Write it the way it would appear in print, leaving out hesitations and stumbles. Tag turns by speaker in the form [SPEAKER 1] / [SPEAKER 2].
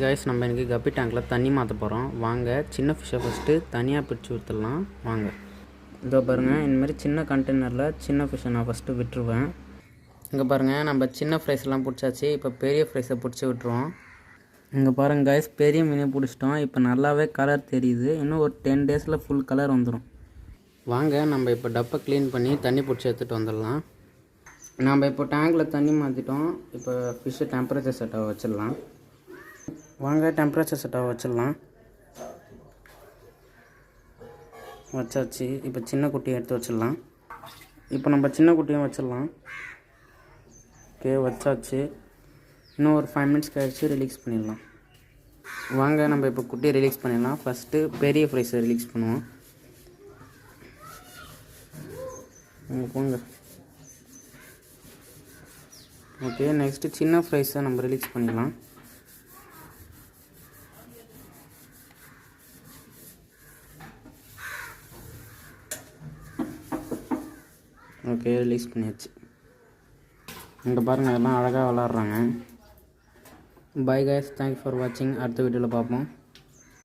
[SPEAKER 1] Guys, நம்ம இன்றைக்கி கப்பி டேங்கில் தண்ணி மாற்ற போகிறோம். வாங்க சின்ன ஃபிஷ்ஷை ஃபஸ்ட்டு தனியாக பிரித்து ஊற்றலாம். வாங்க இதோ பாருங்கள், இந்தமாரி சின்ன கண்டெய்னரில் சின்ன ஃபிஷ்ஷை நான் ஃபஸ்ட்டு விட்டுருவேன். இங்கே பாருங்கள், நம்ம சின்ன ஃப்ரைஸ்லாம் பிடிச்சாச்சு. இப்போ பெரிய ஃப்ரைஸை பிடிச்சி விட்டுருவோம். இங்கே பாருங்கள் காய்ஸ், பெரிய மீனை பிடிச்சிட்டோம். இப்போ நல்லாவே கலர் தெரியுது. இன்னும் ஒரு 10 டேஸில் ஃபுல் கலர் வந்துடும். வாங்க நம்ம இப்போ டப்பை க்ளீன் பண்ணி தண்ணி பிடிச்சி எடுத்துகிட்டு வந்துடலாம். நம்ம இப்போ டேங்கில் தண்ணி மாற்றிட்டோம். இப்போ ஃபிஷ்ஷை டெம்பரேச்சர் செட்டாக வச்சிடலாம். வாங்க டெம்பரேச்சர் செட்டாக வச்சிடலாம். வச்சாச்சு. இப்போ சின்ன குட்டியை எடுத்து வச்சிடலாம். இப்போ நம்ம சின்ன குட்டியும் வச்சிடலாம். ஓகே, வச்சாச்சு. இன்னும் ஒரு 5 மினிட்ஸ் கழிச்சு ரிலீஸ் பண்ணிடலாம். வாங்க நம்ம இப்போ குட்டியை ரிலீஸ் பண்ணிடலாம். ஃபஸ்ட்டு பெரிய ஃப்ரைஸை ரிலீஸ் பண்ணுவோம். போங்க. ஓகே, நெக்ஸ்ட்டு சின்ன ஃப்ரைஸை நம்ம ரிலீஸ் பண்ணிடலாம். ஓகே, ரிலீஸ் பண்ணியாச்சு. இங்கே பாருங்கள், எல்லாம் அழகாக விளாட்றாங்க. பை கைஸ், தேங்க்ஸ் ஃபார் வாட்சிங். அடுத்த வீடியோவில் பார்ப்போம்.